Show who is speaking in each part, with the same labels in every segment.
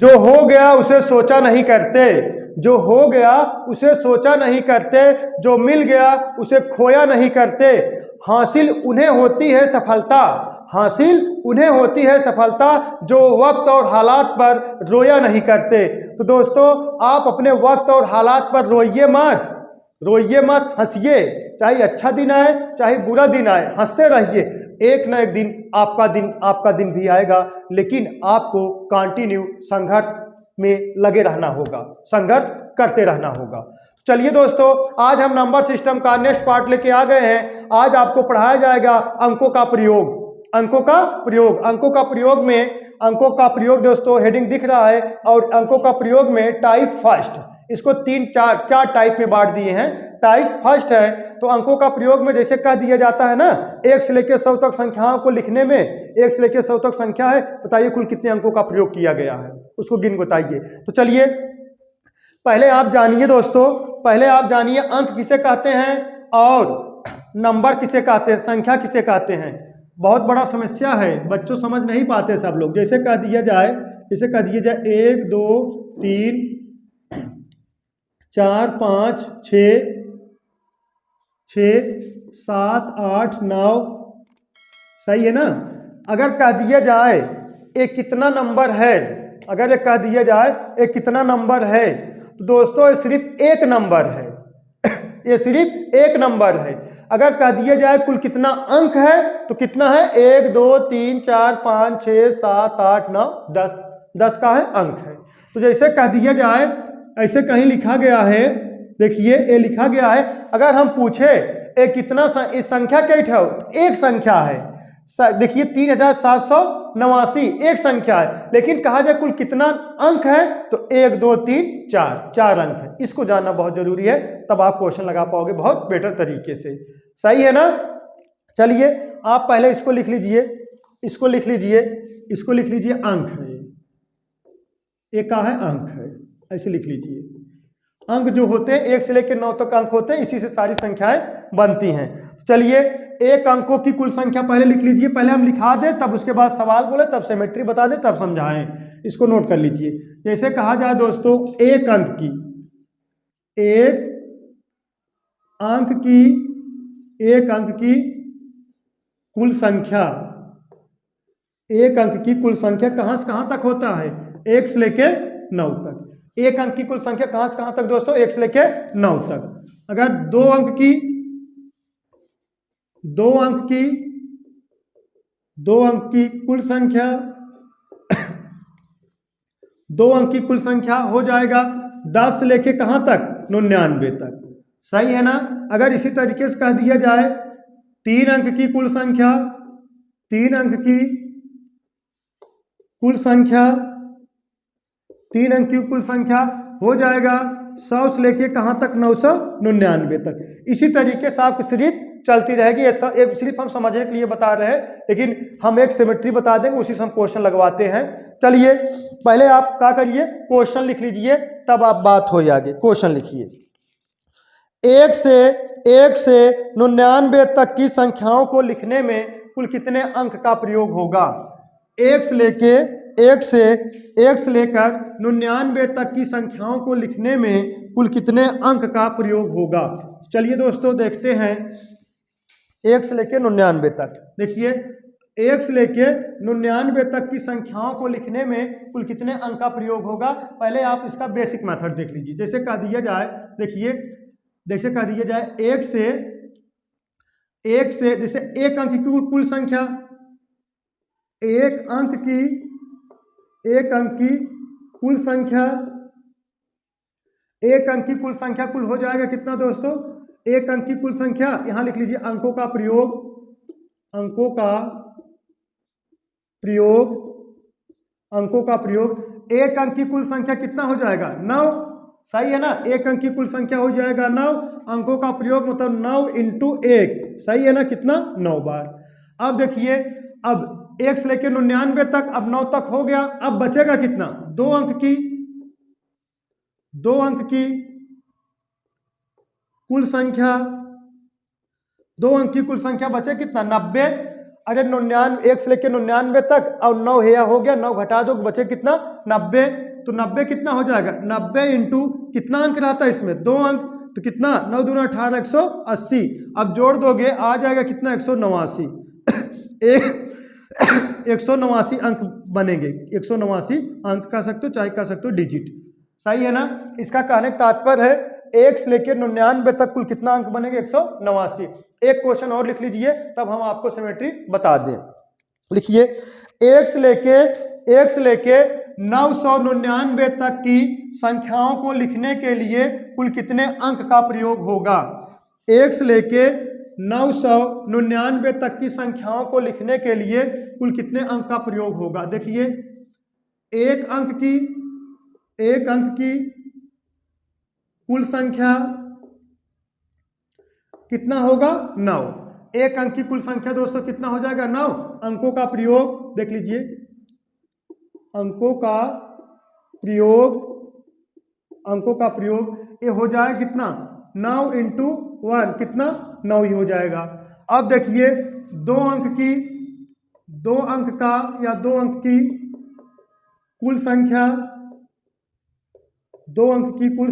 Speaker 1: जो हो गया उसे सोचा नहीं करते, जो हो गया उसे सोचा नहीं करते, जो मिल गया उसे खोया नहीं करते। हासिल उन्हें होती है सफलता, हासिल उन्हें होती है सफलता, जो वक्त और हालात पर रोया नहीं करते। तो दोस्तों, आप अपने वक्त और हालात पर रोइए मत, रोइए मत, हंसिए। चाहे अच्छा दिन आए चाहे बुरा दिन आए, हंसते रहिए। एक ना एक दिन आपका दिन भी आएगा, लेकिन आपको कंटिन्यू संघर्ष में लगे रहना होगा, संघर्ष करते रहना होगा। चलिए दोस्तों, आज हम नंबर सिस्टम का नेक्स्ट पार्ट लेके आ गए हैं। आज आपको पढ़ाया जाएगा अंकों का प्रयोग, अंकों का प्रयोग। अंकों का प्रयोग दोस्तों हेडिंग दिख रहा है, और अंकों का प्रयोग में टाइप फर्स्ट, इसको चार टाइप में बांट दिए हैं। टाइप फर्स्ट है तो अंकों का प्रयोग में जैसे कह दिया जाता है ना, 1 से लेकर 100 तक संख्याओं को लिखने में, 1 से लेकर 100 तक संख्या है, बताइए कुल कितने अंकों का प्रयोग किया गया है, उसको गिन बताइए। तो चलिए पहले आप जानिए दोस्तों, पहले आप जानिए अंक किसे कहते हैं और नंबर किसे कहते हैं, संख्या किसे कहते हैं। बहुत बड़ा समस्या है, बच्चों समझ नहीं पाते सब लोग। जैसे कह दिया जाए 1 2 3 4 5 6 7 8 9, सही है ना। अगर कह दिया जाए ये कितना नंबर है, अगर ये कह दिया जाए ये कितना नंबर है, तो दोस्तों ये सिर्फ एक नंबर है, ये सिर्फ एक नंबर है। अगर कह दिया जाए कुल कितना अंक है, तो कितना है, 1 2 3 4 5 6 7 8 9 10, 10 का है अंक है। तो जैसे कह दिया जाए, ऐसे कहीं लिखा गया है, देखिए ये लिखा गया है। अगर हम पूछे ये कितना इस संख्या क्या है, एक संख्या है, देखिए 3789 एक संख्या है, लेकिन कहा जाए कुल कितना अंक है, तो 1 2 3 4 अंक है। इसको जानना बहुत जरूरी है, तब आप क्वेश्चन लगा पाओगे बहुत बेटर तरीके से, सही है ना। चलिए आप पहले इसको लिख लीजिए, इसको लिख लीजिए, इसको लिख लीजिए, अंक है, एक का है अंक है, ऐसे लिख लीजिए। अंक जो होते हैं 1 से लेकर 9 तक अंक होते हैं, इसी से सारी संख्याएं बनती हैं। चलिए एक अंकों की कुल संख्या पहले लिख लीजिए, पहले हम लिखा दें तब उसके बाद सवाल बोले, तब सिमेट्री बता दें तब समझाएं। इसको नोट कर लीजिए। जैसे कहा जाए दोस्तों, एक अंक की कुल संख्या, एक अंक की कुल संख्या कहां से कहां तक होता है, 1 से लेकर 9 तक। एक अंक की कुल संख्या कहां से कहां तक दोस्तों, 1 से लेकर 9 तक। अगर दो अंक की कुल संख्या, 2 अंक की कुल संख्या हो जाएगा 10 से लेके कहां तक, 99 तक, सही है ना। अगर इसी तरीके से कह दिया जाए 3 अंक की कुल संख्या, 3 अंक की कुल संख्या, 3 अंक की कुल संख्या हो जाएगा 100 से लेके कहां तक, 999 तक। इसी तरीके से आपकी सीरीज चलती रहेगी। एक सिर्फ हम समझने के लिए बता रहे हैं, लेकिन हम एक सिमेट्री बता देंगे, उसी से हम क्वेश्चन लगवाते हैं। चलिए पहले आप क्या करिए, क्वेश्चन लिख लीजिए, तब आप बात हो आगे। क्वेश्चन लिखिए, 1 से 99 तक की संख्याओं को लिखने में कुल कितने अंक का प्रयोग होगा। 1 से लेकर 99 तक की संख्याओं को लिखने में कुल कितने अंक का प्रयोग होगा। चलिए दोस्तों देखते हैं, 1 से लेकर 99 तक, देखिए 1 से लेकर 99 तक की संख्याओं को लिखने में कुल कितने अंक का प्रयोग होगा। पहले आप इसका बेसिक मेथड देख लीजिए। जैसे कह दिया जाए, देखिए जैसे कह दिया जाए 1 से जैसे एक अंक की कुल संख्या, एक अंक की कुल संख्या, एक अंक की कुल संख्या कुल हो जाएगा कितना दोस्तों, एक अंक की कुल संख्या, यहां लिख लीजिए अंकों का प्रयोग, अंकों का प्रयोग। एक अंक की कुल संख्या कितना हो जाएगा, 9, सही है ना। एक अंक की कुल संख्या हो जाएगा 9, अंकों का प्रयोग मतलब 9 × 1, सही है ना, कितना, 9 बार। अब देखिए, अब 1 से लेकर 99 तक, अब 9 तक हो गया, अब बचेगा कितना, 2 अंक की कुल संख्या, 2 अंक की कुल संख्या बचे कितना, 90। अगर 99, 1 से लेकर 99 तक, और 9 है हो गया, 9 घटा दो, बचे कितना, 90। तो 90 कितना हो जाएगा, 90 इंटू कितना अंक रहता है इसमें, 2 अंक, तो कितना 9 दूना 18 180। अब जोड़ दोगे आ जाएगा कितना 189 189 अंक बनेंगे, 189 अंक कह सकते हो चाहे कह सकते हो डिजिट। सही है ना। इसका कहने का तात्पर्य है 1 से लेकर 99 तक कुल कितना अंक बनेंगे 189। एक क्वेश्चन और लिख लीजिए तब हम आपको सिमेट्री बता दें। लिखिए 1 से लेके 999 तक की संख्याओं को लिखने के लिए कुल कितने अंक का प्रयोग होगा। 1 से लेके 999 तक की संख्याओं को लिखने के लिए कुल कितने अंक का प्रयोग होगा। देखिए एक अंक की कुल संख्या कितना होगा 9। एक अंक की कुल संख्या दोस्तों कितना हो जाएगा 9। अंकों का प्रयोग देख लीजिए, अंकों का प्रयोग ये हो जाएगा कितना 9 इंटू 1 कितना 9 ही हो जाएगा। अब देखिए 2 अंक की कुल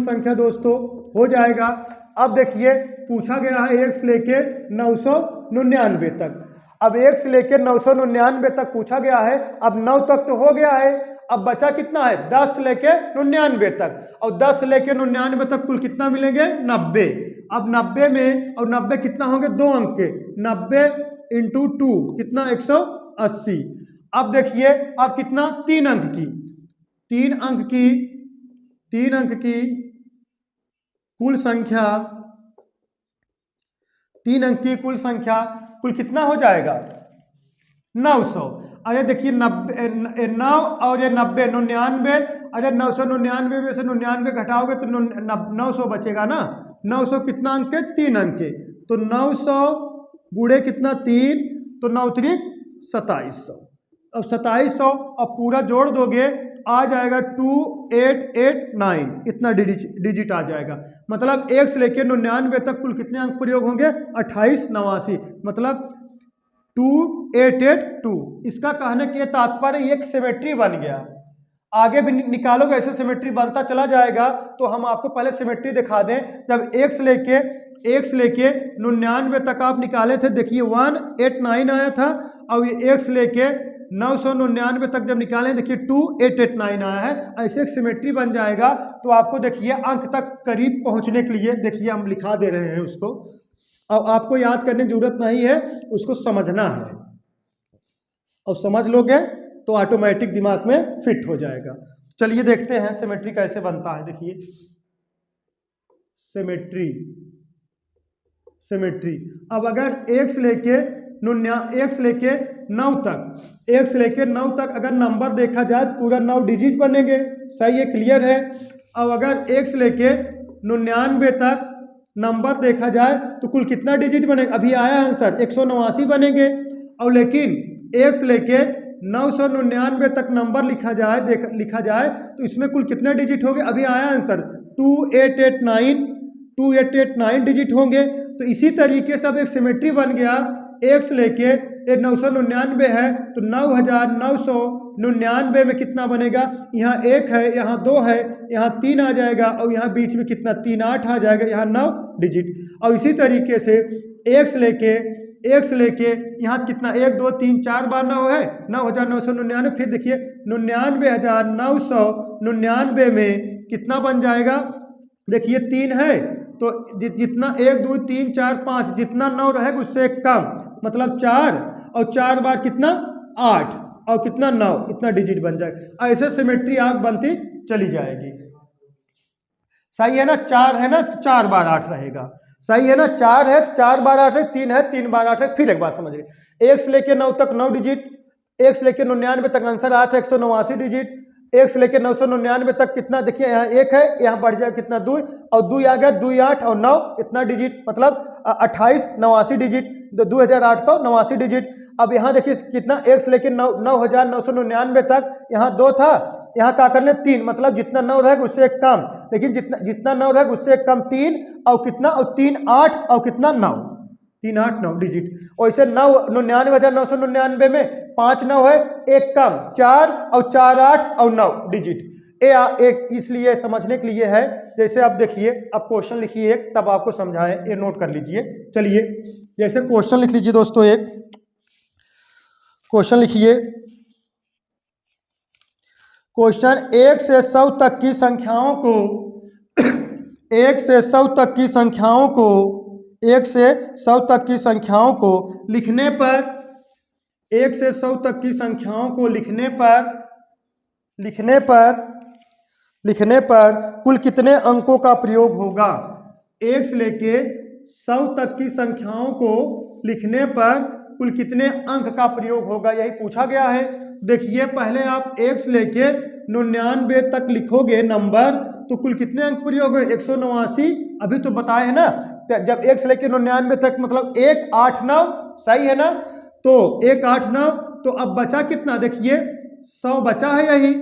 Speaker 1: संख्या दोस्तों हो जाएगा। अब देखिए पूछा गया है 1 से लेके 999 तक। अब 1 से लेके 999 तक पूछा गया है। अब 9 तक तो हो गया है, अब बचा कितना है 10 से लेके 99 तक, और 10 से लेके 99 तक कुल कितना मिलेंगे 90। अब 90 में और 90 कितना होंगे 2 अंक के, 90 इंटू 2 कितना 180। अब देखिए अब कितना 3 अंक की कुल संख्या कुल कितना हो जाएगा 900। अरे देखिए 9 और ये 90 99, अगर 999 में से 99 घटाओगे तो 900 बचेगा ना। 900 कितना अंक के 3 अंक के, तो 900 गुणे कितना 3, तो 9 3 2700। अब 2700 अब पूरा जोड़ दोगे आ जाएगा 2889, इतना डिजिट आ जाएगा। मतलब 1 से लेकर 99 तक कुल कितने अंक प्रयोग होंगे 2889, मतलब 2882। इसका कहने के तात्पर्य एक सिमेट्री बन गया। आगे भी निकालोगे ऐसे सिमेट्री बनता चला जाएगा। तो हम आपको पहले सिमेट्री दिखा दें। जब 1 से लेके 99 तक आप निकाले थे, देखिए 189 आया था, और ये 1 से लेके 999 तक जब निकालें देखिए 2889 आया है। ऐसे एक सिमेट्री बन जाएगा। तो आपको देखिए अंक तक करीब पहुंचने के लिए देखिए हम लिखा दे रहे हैं उसको। अब आपको याद करने की जरूरत नहीं है, उसको समझना है, और समझ लोगे तो ऑटोमेटिक दिमाग में फिट हो जाएगा। चलिए देखते हैं सिमेट्री कैसे बनता है। देखिए सिमेट्री अब अगर 1 से लेके 9 तक अगर नंबर देखा जाए तो पूरा 9 डिजिट बनेंगे। सही है, क्लियर है। अब अगर 1 से लेके 99 तक नंबर देखा जाए तो कुल कितना डिजिट बनेगा, अभी आया आंसर 189 बनेंगे। और लेकिन 1 से लेके 999 तक नंबर लिखा जाए तो इसमें कुल कितने डिजिट होंगे, अभी आया आंसर 2889 डिजिट होंगे। तो इसी तरीके से अब एक सिमेट्री बन गया। 1 से लेके 999 है तो 9999 में कितना बनेगा, यहाँ 1 है, यहाँ 2 है, यहाँ 3 आ जाएगा, और यहाँ बीच में कितना 3 8 आ जाएगा, यहाँ 9 डिजिट। और इसी तरीके से 1 से लेके यहाँ कितना 1 2 3 4 बार 9 है, 9999। फिर देखिए 99,999 में कितना बन जाएगा, देखिए 3 है तो जितना 1 2 3 4 5 जितना 9 रहेगा उससे एक कम, मतलब 4, और 4 बार कितना 8, और कितना 9, इतना डिजिट बन जाएगा। ऐसे सिमेट्री आप बनती चली जाएगी। सही है ना, 4 है ना तो 4 बार 8 रहेगा। सही है ना, 4 है तो 4 बार 8 है, 3 है 3 बार 8 है। फिर एक बात समझिए, 1 से लेके 9 तक 9 डिजिट, 1 से लेके 99 तक आंसर आया था 189 डिजिट। 1 से लेकर 999 तक कितना, देखिए यहाँ 1 है, यहाँ बढ़ जाएगा कितना 2, और 2 आ गया 2 8 और 9, इतना डिजिट, मतलब 2889 डिजिट, 2889 डिजिट। अब यहाँ देखिए कितना 1 से लेकर 9999 तक, यहाँ 2 था, यहाँ क्या कर ले 3, मतलब जितना 9 रहेगा उससे एक कम, लेकिन जितना 9 रहेगा उससे एक कम 3, और कितना, और 3 8 और कितना 9, 3 8 9 डिजिट। वैसे 99,999 में 5 9 है, एक कम 4, और 4 8 और 9 डिजिट। एक इसलिए समझने के लिए है, जैसे आप देखिए, अब क्वेश्चन लिखिए एक, तब आपको समझाएं, ये नोट कर लीजिए। चलिए जैसे क्वेश्चन लिख लीजिए दोस्तों, एक क्वेश्चन लिखिए। क्वेश्चन 1 से 100 तक की संख्याओं को 1 से 100 तक की संख्याओं को 1 से 100 तक की संख्याओं को लिखने पर 1 से 100 तक की संख्याओं को लिखने पर कुल कितने अंकों का प्रयोग होगा। 1 से लेके 100 तक की संख्याओं को लिखने पर कुल कितने अंक का प्रयोग होगा, यही पूछा गया है। देखिए पहले आप 1 से लेके 99 तक लिखोगे नंबर, तो कुल कितने अंक प्रयोग है, 189। अभी तो बताए है ना, जब 1 से लेके 99 तक मतलब 189, सही है ना। तो 189, तो अब बचा कितना, देखिए 100 बचा है, यही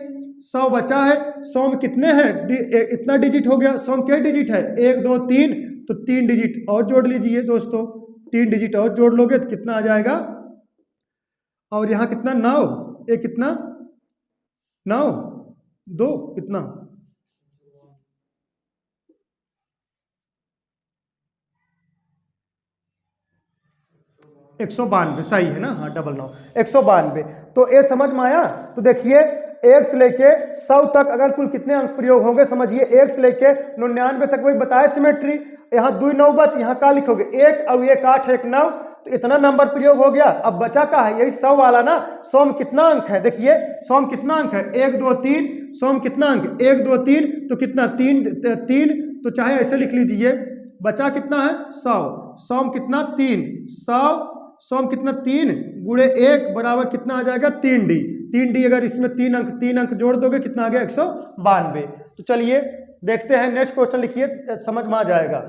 Speaker 1: 100 बचा है। 100 में कितने हैं, इतना डिजिट हो गया। 100 में क्या डिजिट है, 1 2 3, तो 3 डिजिट और जोड़ लीजिए दोस्तों, 3 डिजिट और जोड़ लोगे तो कितना आ जाएगा, और यहाँ कितना 9, एक कितना 9 2 कितना 192, सही है ना, हाँ 99 192। तो ये समझ में आया। तो देखिए 1 से लेके 100 तक अगर कुल कितने अंक प्रयोग होंगे, समझिए 1 से लेके 99 तक वही बताया सिमेट्री। यहाँ 2 9 बच, यहाँ क्या लिखोगे 1 और 1 8 1 9, तो इतना नंबर प्रयोग हो गया। अब बचा का है, यही 100 वाला ना। 100 में कितना अंक है, देखिए 100 में कितना अंक है, 1 2 3। 100 में कितना अंक, 1 2 3, तो कितना 3, तो चाहे ऐसे लिख लीजिए। बचा कितना है 100, 100 में कितना 3, 100 में कितना 3 गुणे 1 बराबर कितना आ जाएगा 3D। 3D अगर इसमें 3 अंक जोड़ दोगे कितना आ गया 192। तो चलिए देखते हैं नेक्स्ट क्वेश्चन, लिखिए समझ में आ जाएगा।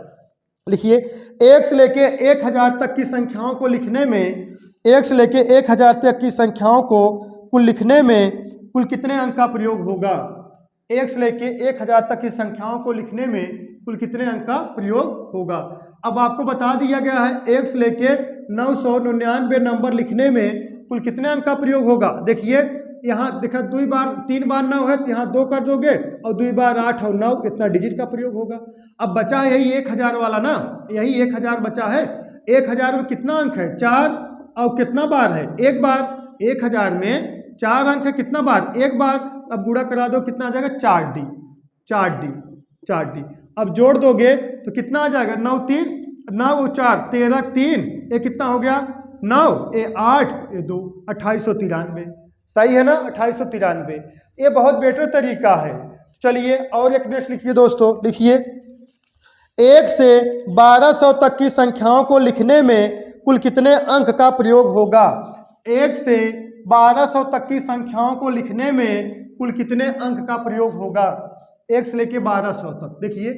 Speaker 1: लिखिए 1 से लेके 1000 तक की संख्याओं को लिखने में 1 से लेके 1000 तक की संख्याओं को कुल लिखने में कुल कितने अंक का प्रयोग होगा। 1 से लेके 1000 तक की संख्याओं को लिखने में कुल कितने अंक का प्रयोग होगा। अब आपको बता दिया गया है 1 से लेके 999 नंबर लिखने में कुल कितने अंक का प्रयोग होगा। देखिए यहाँ देखा 3 बार 9 है, तो यहाँ 2 कर दोगे, और 2 बार 8 और 9, इतना डिजिट का प्रयोग होगा। अब बचा यही 1000 वाला ना, यही 1000 बचा है। 1000 में कितना अंक है 4, और कितना बार है 1 बार। 1000 में 4 अंक है, कितना बार 1 बार। अब गुणा करा दो, कितना आ जाएगा 4D। अब जोड़ दोगे तो कितना आ जाएगा 9 3 9 4 13 3, ये कितना हो गया 9, ये 8, ये 2, 2893। सही है ना, 2893। ये बहुत बेटर तरीका है। चलिए और एक नेक्स्ट लिखिए दोस्तों, लिखिए 1 से 1200 तक की संख्याओं को लिखने में कुल कितने अंक का प्रयोग होगा। 1 से 1200 तक की संख्याओं को लिखने में कुल कितने अंक का प्रयोग होगा। 1 से लेके 1200 तक, देखिए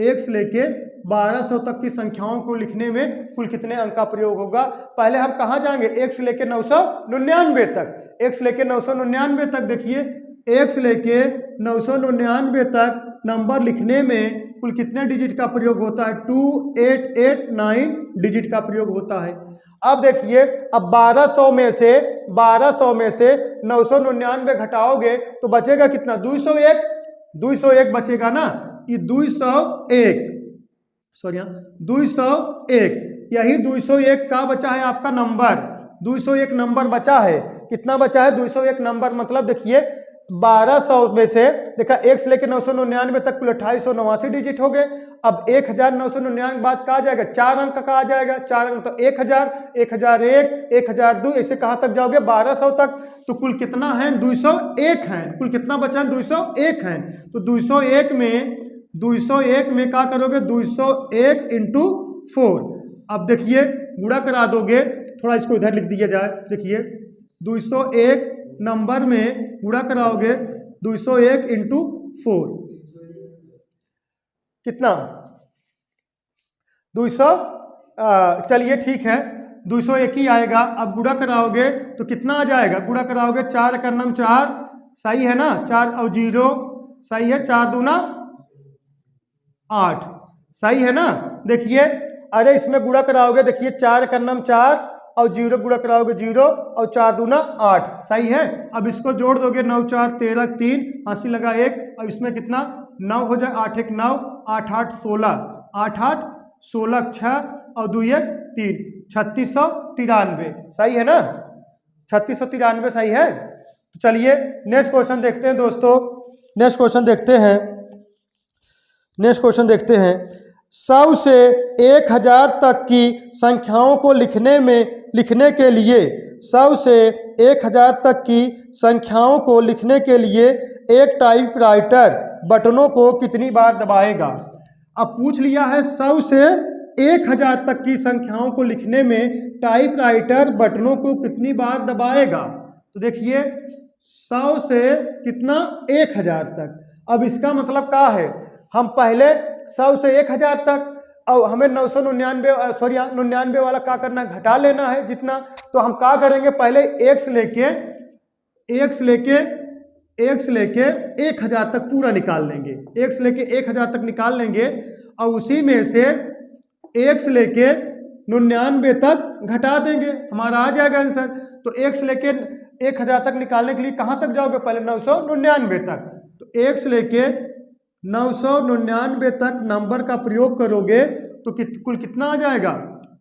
Speaker 1: 1 से लेके 1200 तक की संख्याओं को लिखने में कुल कितने अंक का प्रयोग होगा। पहले हम कहाँ जाएंगे, 1 से लेके 999 तक। 1 से लेके 999 तक, देखिए 1 से लेके 999 तक नंबर लिखने में कुल कितने डिजिट का प्रयोग होता है, 2889 डिजिट का प्रयोग होता है। अब देखिए, अब 1200 में से 999 घटाओगे तो बचेगा कितना, 201 बचेगा ना। ये 201, यही 201 का बचा है आपका नंबर। 201 नंबर बचा है, कितना बचा है 201 नंबर। मतलब देखिए 1200 में से देखा 1 से लेकर 999 तक कुल 2889 डिजिट हो गए। अब 1999 बाद कहा जाएगा 4 अंक का आ जाएगा। 4 अंक तो 1000, 1001, 1002, ऐसे कहाँ तक जाओगे 1200 तक। तो कुल कितना है 201 है। कुल कितना बचा है 201 है। तो 201 में क्या करोगे 201 इंटू 4। अब देखिए गुणा करा दोगे, थोड़ा इसको इधर लिख दिया जाए। देखिए 201 नंबर में गुणा कराओगे 201 इंटू 4 कितना 200, चलिए ठीक है 201 ही आएगा। अब गुणा कराओगे तो कितना आ जाएगा, गुणा कराओगे 4 का नाम 4, सही है ना, 4 और 0 सही है, 4 दूना 8, सही है ना। देखिए अरे इसमें गुणा कराओगे, देखिए 4 का नाम 4 और 0 गुणा कराओगे 0 और 4 दूना 8, सही है। अब इसको जोड़ दोगे 9 4 13 3 80 लगा 1, अब इसमें कितना 9 हो जाए, 8 1 9 8 8 16 8 8 16 6 और 2 1 3 3693, सही है ना, 3693 सही है। तो चलिए नेक्स्ट क्वेश्चन देखते हैं दोस्तों, नेक्स्ट क्वेश्चन देखते हैं। 100 से 1000 तक की संख्याओं को लिखने के लिए 100 से 1000 तक की संख्याओं को लिखने के लिए एक टाइपराइटर बटनों को कितनी बार दबाएगा। अब पूछ लिया है 100 से 1000 तक की संख्याओं को लिखने में टाइपराइटर बटनों को कितनी बार दबाएगा। तो देखिए 100 से कितना 1000 तक। अब इसका मतलब क्या है, हम पहले 100 से 1000 तक और हमें 99 वाला क्या करना है, घटा लेना है जितना। तो हम क्या करेंगे, पहले x लेके 1000 तक पूरा निकाल लेंगे, x लेके 1000 तक निकाल लेंगे और उसी में से x लेके 99 तक घटा देंगे, हमारा आ जाएगा आंसर। तो x लेके 1000 तक निकालने के लिए कहाँ तक जाओगे, पहले 999 तक। तो x लेके 999 तक नंबर का प्रयोग करोगे तो कुल कितना आ जाएगा,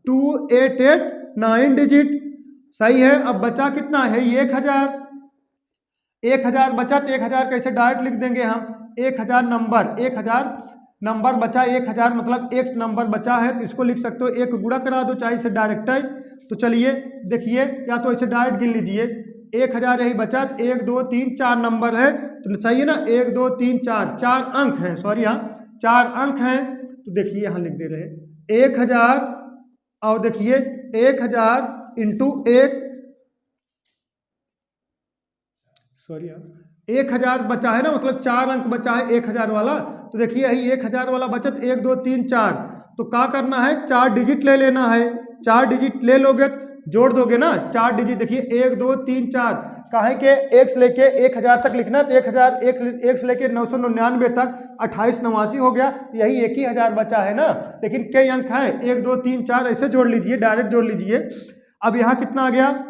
Speaker 1: 2889 डिजिट, सही है। अब बचा कितना है, 1000 बचा, तो 1000 कैसे डायरेक्ट लिख देंगे हम, 1000 नंबर बचा, 1000 मतलब एक नंबर बचा है तो इसको लिख सकते हो, एक गुणा करा दो चाहे इसे डायरेक्ट है। तो चलिए देखिए, या तो इसे डायरेक्ट गिन लीजिए, 1000 यही बचा, 1 2 3 4 नंबर है तो सही है ना, 1 2 3 4 4 अंक हैं, सॉरी यहाँ 4 अंक हैं। तो देखिए यहाँ लिख दे रहे 1000 और देखिए 1000 इंटू 1, सॉरी 1000 बचा है ना, मतलब 4 अंक बचा है 1000 वाला। तो देखिए यही 1000 वाला बचत 1 2 3 4, तो क्या करना है, 4 डिजिट ले लेना है, 4 डिजिट ले लोगे जोड़ दोगे ना 4 डिजिट, देखिए 1 2 3 4, काहे के x लेके 1000 तक लिखना, तो 1000 x लेके 999 तक 2889 हो गया, तो यही 1000 बचा है ना। लेकिन कई अंक है, 1 2 3 4 ऐसे जोड़ लीजिए, डायरेक्ट जोड़ लीजिए। अब यहाँ कितना आ गया,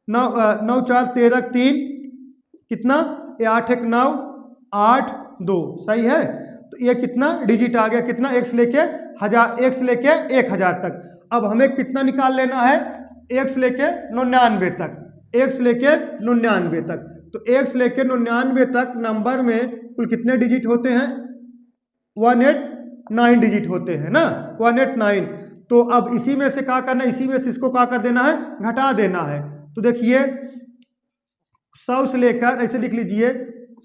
Speaker 1: 9 4 13 3 कितना, 8 1 9 8 2, सही है। तो ये कितना डिजिट आ गया, कितना x लेके 1000 तक। अब हमें कितना निकाल लेना है, x लेके 99 तक, x लेके 99 तक। तो x लेके 99 तक नंबर में कुल कितने डिजिट होते हैं, 189 डिजिट होते हैं ना, 189। तो अब इसी में से क्या करना है, इसी में से इसको क्या कर देना है, घटा देना है। तो देखिए 100 से लेकर, ऐसे लिख लीजिए,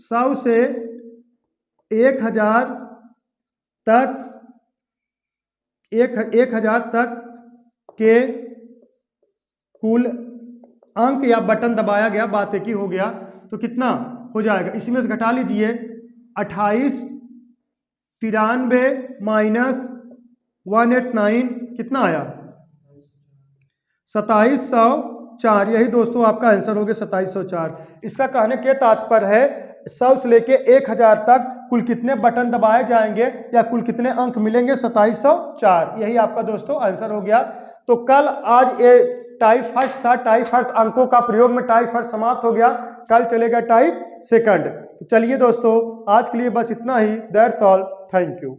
Speaker 1: 100 से 1000 तक, 1000 तक के कुल अंक या बटन दबाया गया, बात एक ही हो गया, तो कितना हो जाएगा, इसी में से घटा लीजिए, 2893 माइनस 189 कितना आया, 2704। यही दोस्तों आपका आंसर हो गया 2704। इसका कहने के तात्पर्य है 100 से लेके 1000 तक कुल कितने बटन दबाए जाएंगे या कुल कितने अंक मिलेंगे, 2704। यही आपका दोस्तों आंसर हो गया। तो कल, आज ये टाइप फर्स्ट था, टाइप फर्स्ट अंकों का प्रयोग में टाइप फर्स्ट समाप्त हो गया, कल चलेगा टाइप सेकंड। तो चलिए दोस्तों आज के लिए बस इतना ही, दैट्स ऑल, थैंक यू।